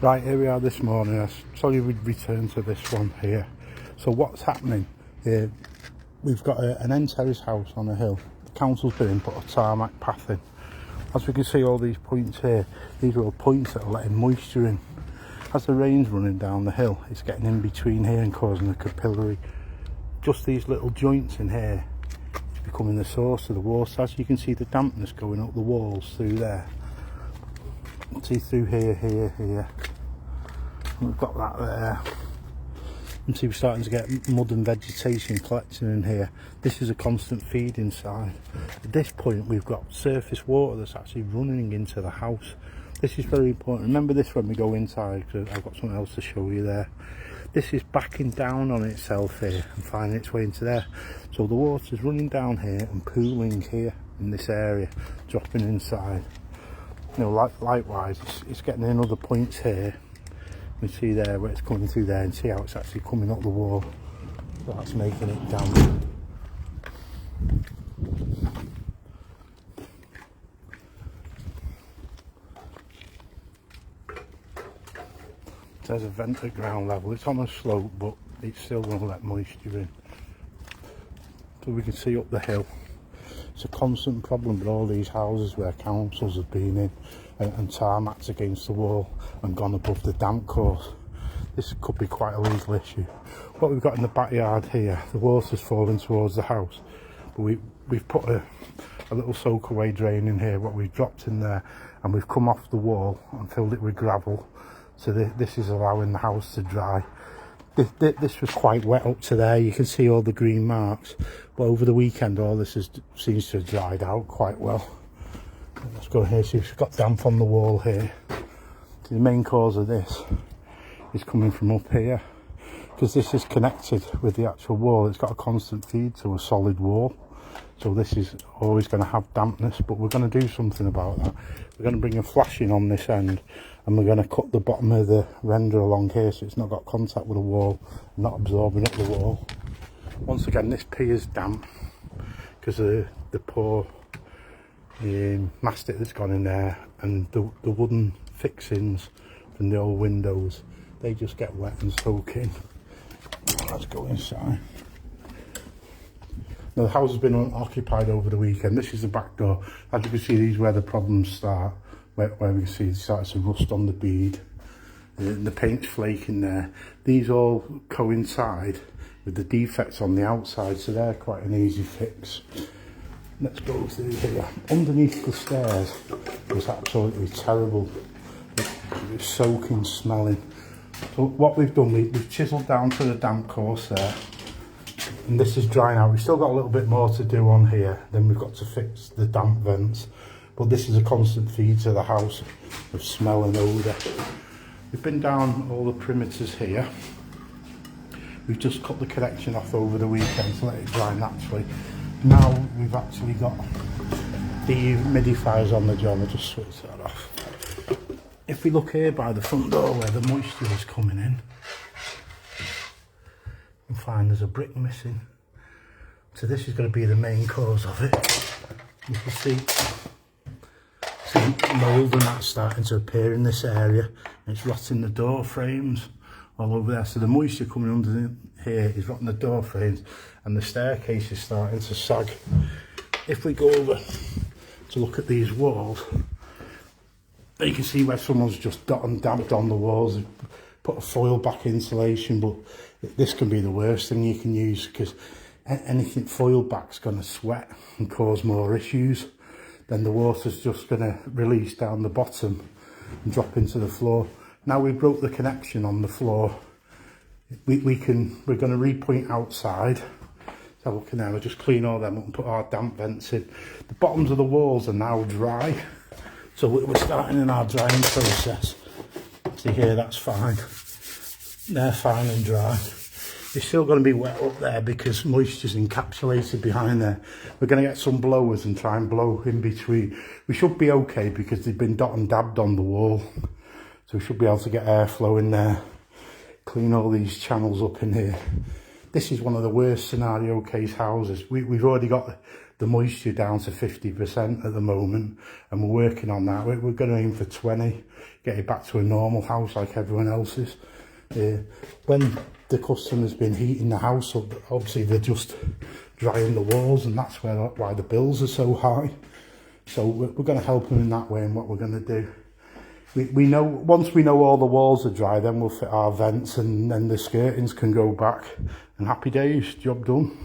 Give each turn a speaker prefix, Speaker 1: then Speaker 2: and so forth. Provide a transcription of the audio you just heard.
Speaker 1: Right, here we are this morning. I told you we'd return to this one here. So what's happening here, we've got an end terrace house on a hill. The council's been in, put a tarmac path in. As we can see, all these points here, these are all points that are letting moisture in. As the rain's running down the hill, it's getting in between here and causing a capillary. Just these little joints in here is becoming the source of the water. As you can see, the dampness going up the walls through there. See through here, here. We've got that there. And see, we're starting to get mud and vegetation collecting in here. This is a constant feed inside. At this point, we've got surface water that's actually running into the house. This is very important. Remember this when we go inside, because I've got something else to show you there. This is backing down on itself here and finding its way into there. So the water's running down here and pooling here in this area, dropping inside. You know, likewise, it's getting in other points here. We see there where it's coming through there, and see how it's actually coming up the wall. So that's making it damp. There's a vent at ground level. It's on a slope, but it's still going to let moisture in. So we can see up the hill. It's a constant problem with all these houses where councils have been in and tarmacs against the wall and gone above the damp course. This could be quite a legal issue. What we've got in the backyard here, the water's falling towards the house, but we've put a little soak away drain in here, what we've dropped in there, and we've come off the wall and filled it with gravel. So this is allowing the house to dry. This was quite wet up to there. You can see all the green marks, but over the weekend all this seems to have dried out quite well. Let's go here, see if we've got damp on the wall here. The main cause of this is coming from up here, because this is connected with the actual wall. It's got a constant feed to a solid wall, so this is always going to have dampness, but we're going to do something about that. We're going to bring a flashing on this end, and we're going to cut the bottom of the render along here so it's not got contact with the wall, not absorbing up the wall. Once again, this pier is damp because of the poor mastic that's gone in there, and the wooden fixings from the old windows, they just get wet and soak in. Let's go inside. Now, the house has been unoccupied over the weekend. This is the back door. As you can see, these are where the problems start, where we can see it starts to rust on the bead. The paint's flaking there. These all coincide with the defects on the outside, so they're quite an easy fix. Let's go through here. Underneath the stairs was absolutely terrible. It was soaking, smelling. So what we've done, we've chiselled down to the damp course there, and this is drying out. We've still got a little bit more to do on here. Then we've got to fix the damp vents, but this is a constant feed to the house of smell and odour. We've been down all the perimeters here. We've just cut the connection off over the weekend to let it dry naturally. Now we've actually got the humidifiers on the job. I'll just switch that off. If we look here by the front door where the moisture is coming in, you'll find there's a brick missing. So this is going to be the main cause of it. You can see mould and that's starting to appear in this area. It's rotting the door frames all over there. So the moisture coming under here is rotting the door frames, and the staircase is starting to sag. If we go over to look at these walls, you can see where someone's just damped on the walls. They've put a foil back insulation, but this can be the worst thing you can use, because anything foil back's going to sweat and cause more issues. Then the water's just going to release down the bottom and drop into the floor. Now we broke the connection on the floor, we're going to repoint outside. So look in there, we'll just clean all them up and put our damp vents in. The bottoms of the walls are now dry, so we're starting in our drying process. See here, that's fine. They're fine and dry. It's still going to be wet up there because moisture's encapsulated behind there. We're going to get some blowers and try and blow in between. We should be okay because they've been dot and dabbed on the wall. So we should be able to get airflow in there. Clean all these channels up in here. This is one of the worst scenario case houses. We've already got the moisture down to 50% at the moment, and we're working on that. We're going to aim for 20, get it back to a normal house like everyone else's. When the customer's been heating the house up, obviously they're just drying the walls, and that's why the bills are so high. So we're going to help them in that way. And what we're going to do, we know, once we know all the walls are dry, then we'll fit our vents, and then the skirtings can go back, and happy days, job done.